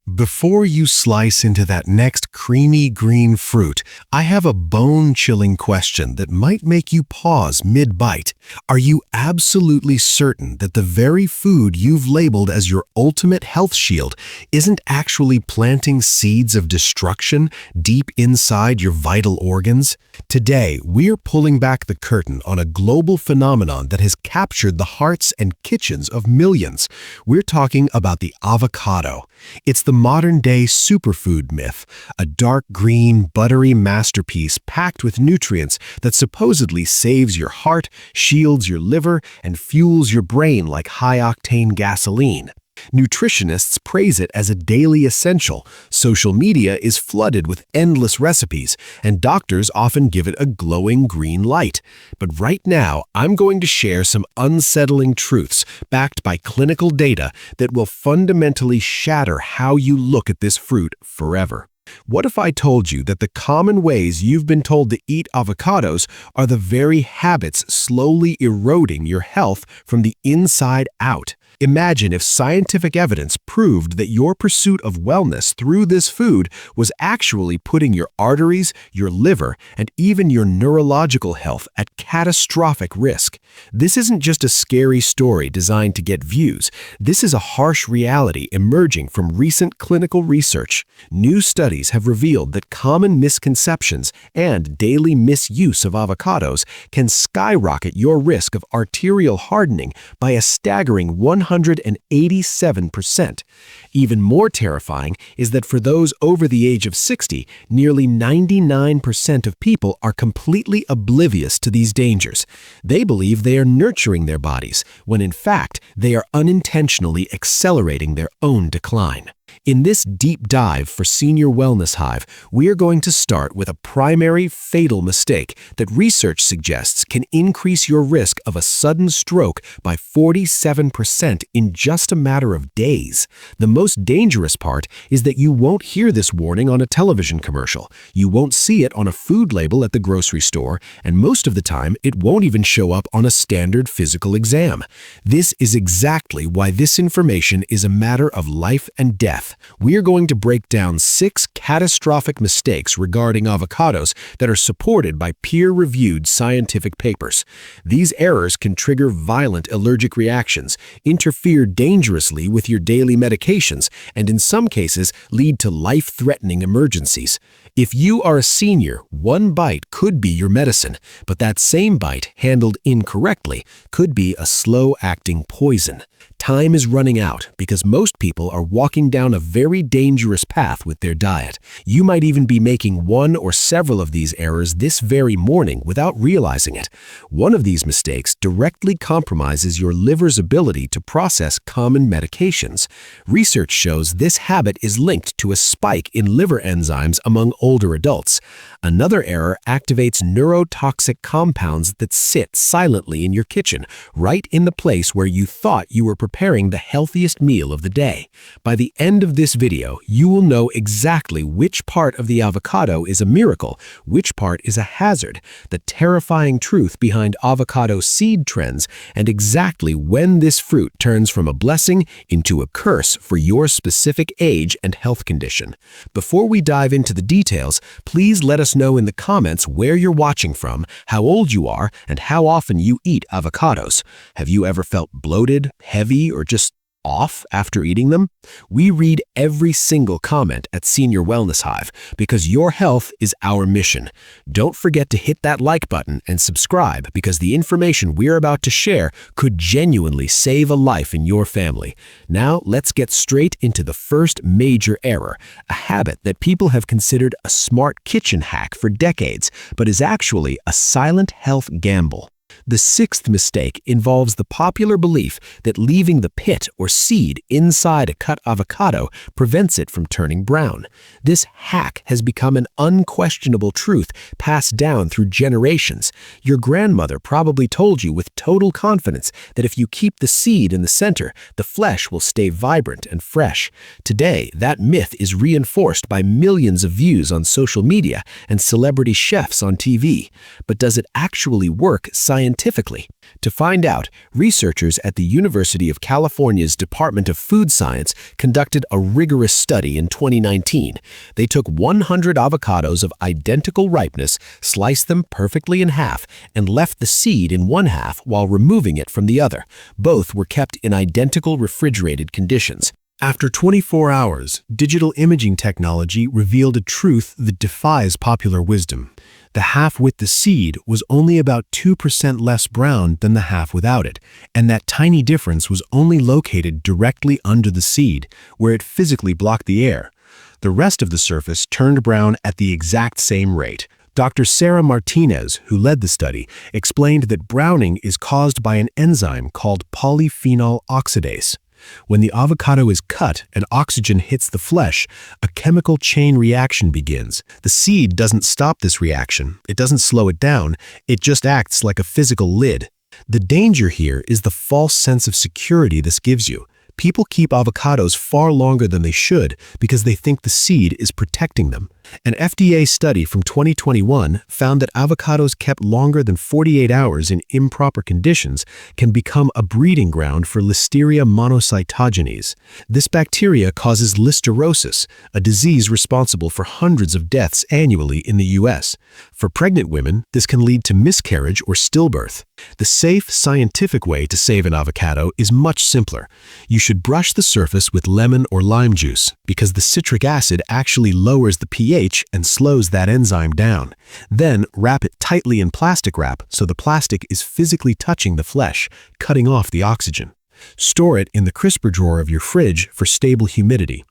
Before you slice into that next creamy green fruit, I have a bone-chilling question that might make you pause mid-bite. Are you absolutely certain that the very food you've labeled as your ultimate health shield isn't actually planting seeds of destruction deep inside your vital organs? Today, we're pulling back the curtain on a global phenomenon that has captured the hearts and kitchens of millions. We're talking about the avocado. It's the modern-day superfood myth, a dark green, buttery masterpiece packed with nutrients that supposedly saves your heart, shields your liver, and fuels your brain like high-octane gasoline. Nutritionists praise it as a daily essential, social media is flooded with endless recipes, and doctors often give it a glowing green light. But right now, I'm going to share some unsettling truths backed by clinical data that will fundamentally shatter how you look at this fruit forever. What if I told you that the common ways you've been told to eat avocados are the very habits slowly eroding your health from the inside out? Imagine if scientific evidence proved that your pursuit of wellness through this food was actually putting your arteries, your liver, and even your neurological health at catastrophic risk. This isn't just a scary story designed to get views. This is a harsh reality emerging from recent clinical research. New studies have revealed that common misconceptions and daily misuse of avocados can skyrocket your risk of arterial hardening by a staggering 187%. Even more terrifying is that for those over the age of 60, nearly 99% of people are completely oblivious to these dangers. They believe they are nurturing their bodies, when in fact, they are unintentionally accelerating their own decline. In this deep dive for Senior Wellness Hive, we are going to start with a primary fatal mistake that research suggests can increase your risk of a sudden stroke by 47% in just a matter of days. The most dangerous part is that you won't hear this warning on a television commercial. You won't see it on a food label at the grocery store, and most of the time, it won't even show up on a standard physical exam. This is exactly why this information is a matter of life and death. We are going to break down 6 catastrophic mistakes regarding avocados that are supported by peer-reviewed scientific papers. These errors can trigger violent allergic reactions, interfere dangerously with your daily medications, and in some cases lead to life-threatening emergencies. If you are a senior, one bite could be your medicine, but that same bite, handled incorrectly, could be a slow-acting poison. Time is running out because most people are walking down a very dangerous path with their diet. You might even be making one or several of these errors this very morning without realizing it. One of these mistakes directly compromises your liver's ability to process common medications. Research shows this habit is linked to a spike in liver enzymes among older adults. Another error activates neurotoxic compounds that sit silently in your kitchen, right in the place where you thought you were preparing the healthiest meal of the day. By the end of this video, you will know exactly which part of the avocado is a miracle, which part is a hazard, the terrifying truth behind avocado seed trends, and exactly when this fruit turns from a blessing into a curse for your specific age and health condition. Before we dive into the details, please let us know in the comments where you're watching from, how old you are, and how often you eat avocados. Have you ever felt bloated, heavy, or just off after eating them? We read every single comment at Senior Wellness Hive because your health is our mission. Don't forget to hit that like button and subscribe because the information we're about to share could genuinely save a life in your family. Now, let's get straight into the first major error, a habit that people have considered a smart kitchen hack for decades, but is actually a silent health gamble. The 6th mistake involves the popular belief that leaving the pit or seed inside a cut avocado prevents it from turning brown. This hack has become an unquestionable truth passed down through generations. Your grandmother probably told you with total confidence that if you keep the seed in the center, the flesh will stay vibrant and fresh. Today, that myth is reinforced by millions of views on social media and celebrity chefs on TV. But does it actually work scientifically? scientifically? To find out, researchers at the University of California's Department of Food Science conducted a rigorous study in 2019. They took 100 avocados of identical ripeness, sliced them perfectly in half, and left the seed in one half while removing it from the other. Both were kept in identical refrigerated conditions. After 24 hours, digital imaging technology revealed a truth that defies popular wisdom. The half with the seed was only about 2% less brown than the half without it, and that tiny difference was only located directly under the seed, where it physically blocked the air. The rest of the surface turned brown at the exact same rate. Dr. Sarah Martinez, who led the study, explained that browning is caused by an enzyme called polyphenol oxidase. When the avocado is cut and oxygen hits the flesh, a chemical chain reaction begins. The seed doesn't stop this reaction. It doesn't slow it down. It just acts like a physical lid. The danger here is the false sense of security this gives you. People keep avocados far longer than they should because they think the seed is protecting them. An FDA study from 2021 found that avocados kept longer than 48 hours in improper conditions can become a breeding ground for Listeria monocytogenes. This bacteria causes listeriosis, a disease responsible for hundreds of deaths annually in the U.S. For pregnant women, this can lead to miscarriage or stillbirth. The safe, scientific way to save an avocado is much simpler. You should brush the surface with lemon or lime juice because the citric acid actually lowers the pH and slows that enzyme down. Then wrap it tightly in plastic wrap so the plastic is physically touching the flesh, cutting off the oxygen. Store it in the crisper drawer of your fridge for stable humidity.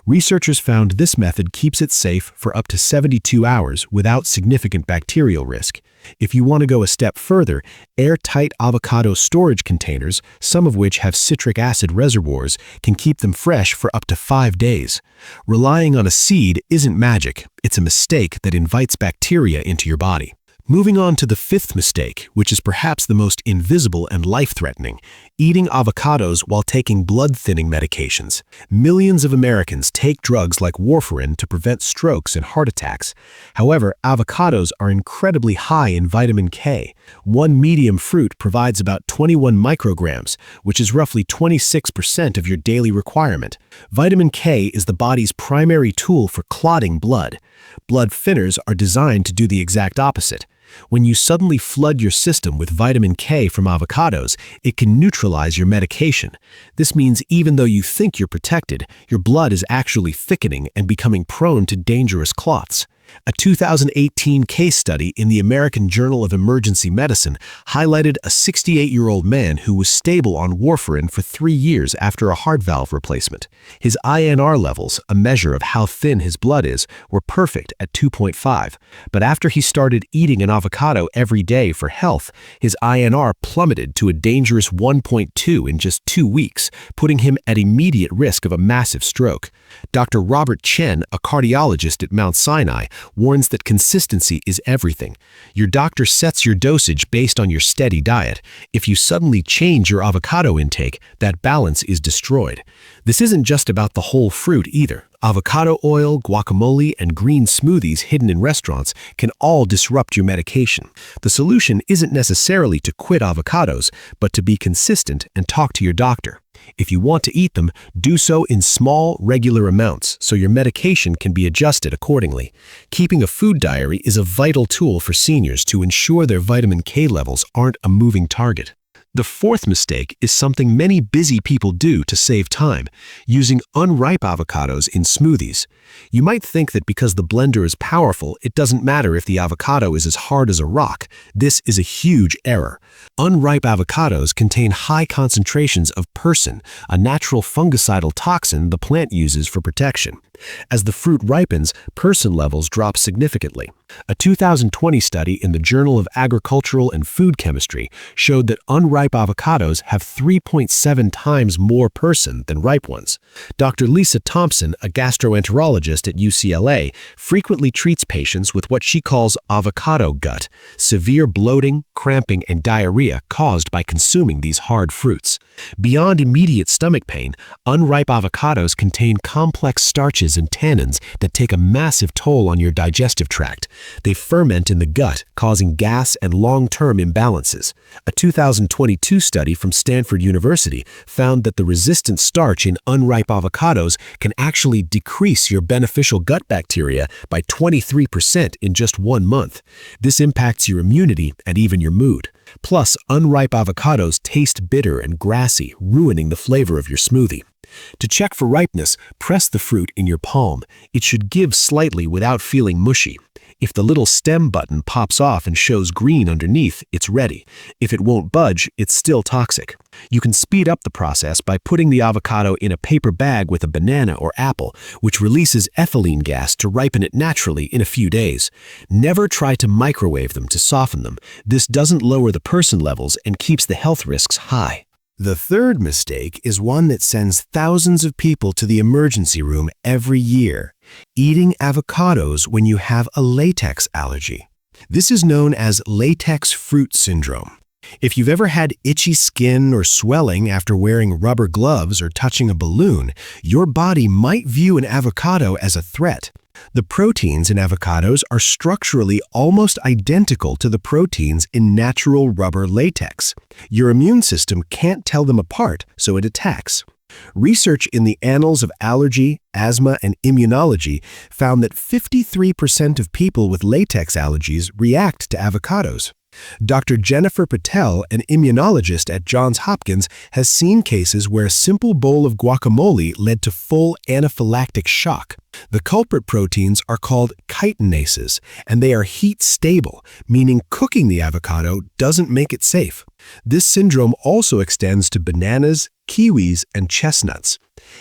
Researchers found this method keeps it safe for up to 72 hours without significant bacterial risk. If you want to go a step further, airtight avocado storage containers, some of which have citric acid reservoirs, can keep them fresh for up to 5 days. Relying on a seed isn't magic. It's a mistake that invites bacteria into your body. Moving on to the fifth mistake, which is perhaps the most invisible and life-threatening, eating avocados while taking blood-thinning medications. Millions of Americans take drugs like Warfarin to prevent strokes and heart attacks. However, avocados are incredibly high in vitamin K. One medium fruit provides about 21 micrograms, which is roughly 26% of your daily requirement. Vitamin K is the body's primary tool for clotting blood. Blood thinners are designed to do the exact opposite. When you suddenly flood your system with vitamin K from avocados, it can neutralize your medication. This means even though you think you're protected, your blood is actually thickening and becoming prone to dangerous clots. A 2018 case study in the American Journal of Emergency Medicine highlighted a 68-year-old man who was stable on warfarin for 3 years after a heart valve replacement. His INR levels, a measure of how thin his blood is, were perfect at 2.5. But after he started eating an avocado every day for health, his INR plummeted to a dangerous 1.2 in just 2 weeks, putting him at immediate risk of a massive stroke. Dr. Robert Chen, a cardiologist at Mount Sinai, warns that consistency is everything. Your doctor sets your dosage based on your steady diet. If you suddenly change your avocado intake, that balance is destroyed. This isn't just about the whole fruit either. Avocado oil, guacamole, and green smoothies hidden in restaurants can all disrupt your medication. The solution isn't necessarily to quit avocados, but to be consistent and talk to your doctor. If you want to eat them, do so in small, regular amounts so your medication can be adjusted accordingly. Keeping a food diary is a vital tool for seniors to ensure their vitamin K levels aren't a moving target. The fourth mistake is something many busy people do to save time, using unripe avocados in smoothies. You might think that because the blender is powerful, it doesn't matter if the avocado is as hard as a rock. This is a huge error. Unripe avocados contain high concentrations of persin, a natural fungicidal toxin the plant uses for protection. As the fruit ripens, persin levels drop significantly. A 2020 study in the Journal of Agricultural and Food Chemistry showed that unripe avocados have 3.7 times more persin than ripe ones. Dr. Lisa Thompson, a gastroenterologist at UCLA, frequently treats patients with what she calls avocado gut, severe bloating, cramping, and diarrhea caused by consuming these hard fruits. Beyond immediate stomach pain, unripe avocados contain complex starches starches and tannins that take a massive toll on your digestive tract. They ferment in the gut, causing gas and long-term imbalances. A 2022 study from Stanford University found that the resistant starch in unripe avocados can actually decrease your beneficial gut bacteria by 23% in just 1 month. This impacts your immunity and even your mood. Plus, unripe avocados taste bitter and grassy, ruining the flavor of your smoothie. To check for ripeness, press the fruit in your palm. It should give slightly without feeling mushy. If the little stem button pops off and shows green underneath, it's ready. If it won't budge, it's still toxic. You can speed up the process by putting the avocado in a paper bag with a banana or apple, which releases ethylene gas to ripen it naturally in a few days. Never try to microwave them to soften them. This doesn't lower the person levels and keeps the health risks high. The third mistake is one that sends thousands of people to the emergency room every year: eating avocados when you have a latex allergy. This is known as latex fruit syndrome. If you've ever had itchy skin or swelling after wearing rubber gloves or touching a balloon, your body might view an avocado as a threat. The proteins in avocados are structurally almost identical to the proteins in natural rubber latex. Your immune system can't tell them apart, so it attacks. Research in the Annals of Allergy, Asthma, and Immunology found that 53% of people with latex allergies react to avocados. Dr. Jennifer Patel, an immunologist at Johns Hopkins, has seen cases where a simple bowl of guacamole led to full anaphylactic shock. The culprit proteins are called chitinases, and they are heat stable, meaning cooking the avocado doesn't make it safe. This syndrome also extends to bananas, kiwis, and chestnuts.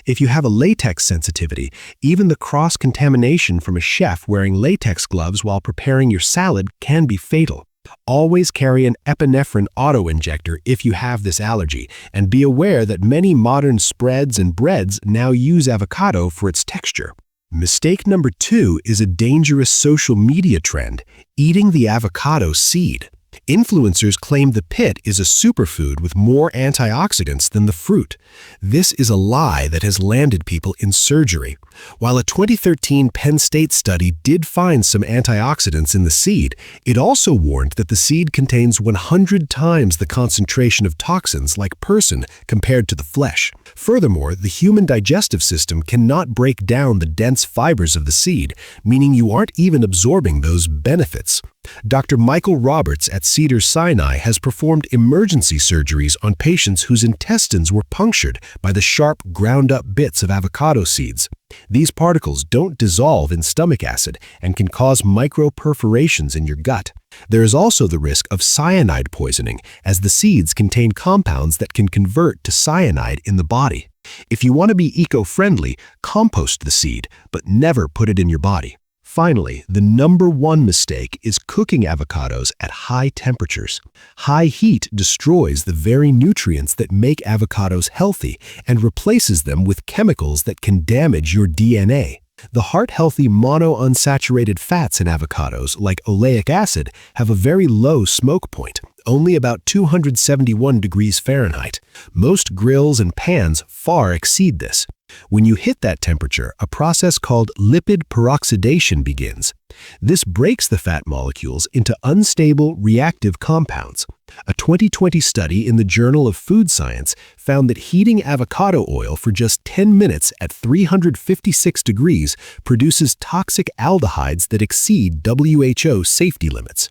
If you have a latex sensitivity, even the cross-contamination from a chef wearing latex gloves while preparing your salad can be fatal. Always carry an epinephrine auto-injector if you have this allergy, and be aware that many modern spreads and breads now use avocado for its texture. Mistake number 2 is a dangerous social media trend: eating the avocado seed. Influencers claim the pit is a superfood with more antioxidants than the fruit. This is a lie that has landed people in surgery. While a 2013 Penn State study did find some antioxidants in the seed, it also warned that the seed contains 100 times the concentration of toxins like person compared to the flesh. Furthermore, the human digestive system cannot break down the dense fibers of the seed, meaning you aren't even absorbing those benefits. Dr. Michael Roberts at Cedars-Sinai has performed emergency surgeries on patients whose intestines were punctured by the sharp, ground-up bits of avocado seeds. These particles don't dissolve in stomach acid and can cause microperforations in your gut. There is also the risk of cyanide poisoning, as the seeds contain compounds that can convert to cyanide in the body. If you want to be eco-friendly, compost the seed, but never put it in your body. Finally, the number 1 mistake is cooking avocados at high temperatures. High heat destroys the very nutrients that make avocados healthy and replaces them with chemicals that can damage your DNA. The heart-healthy monounsaturated fats in avocados, like oleic acid, have a very low smoke point, only about 271 degrees Fahrenheit. Most grills and pans far exceed this. When you hit that temperature, a process called lipid peroxidation begins. This breaks the fat molecules into unstable, reactive compounds. A 2020 study in the Journal of Food Science found that heating avocado oil for just 10 minutes at 356 degrees produces toxic aldehydes that exceed WHO safety limits.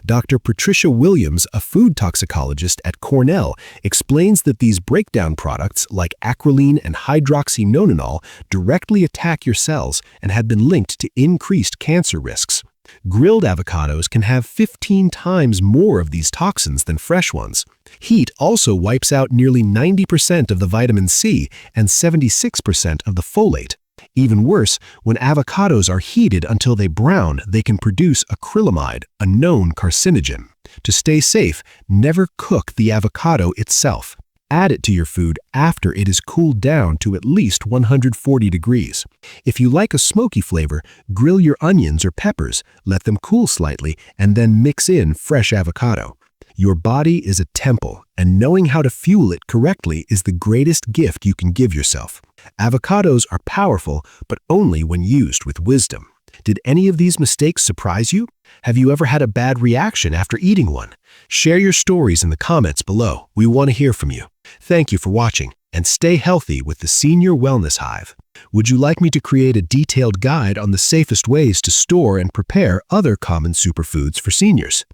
Dr. Patricia Williams, a food toxicologist at Cornell, explains that these breakdown products, like acrolein and hydroxynonenal, directly attack your cells and have been linked to increased cancer risks. Grilled avocados can have 15 times more of these toxins than fresh ones. Heat also wipes out nearly 90% of the vitamin C and 76% of the folate. Even worse, when avocados are heated until they brown, they can produce acrylamide, a known carcinogen. To stay safe, never cook the avocado itself. Add it to your food after it is cooled down to at least 140 degrees. If you like a smoky flavor, grill your onions or peppers, let them cool slightly, and then mix in fresh avocado. Your body is a temple, and knowing how to fuel it correctly is the greatest gift you can give yourself. Avocados are powerful, but only when used with wisdom. Did any of these mistakes surprise you? Have you ever had a bad reaction after eating one? Share your stories in the comments below. We want to hear from you. Thank you for watching, and stay healthy with the Senior Wellness Hive. Would you like me to create a detailed guide on the safest ways to store and prepare other common superfoods for seniors?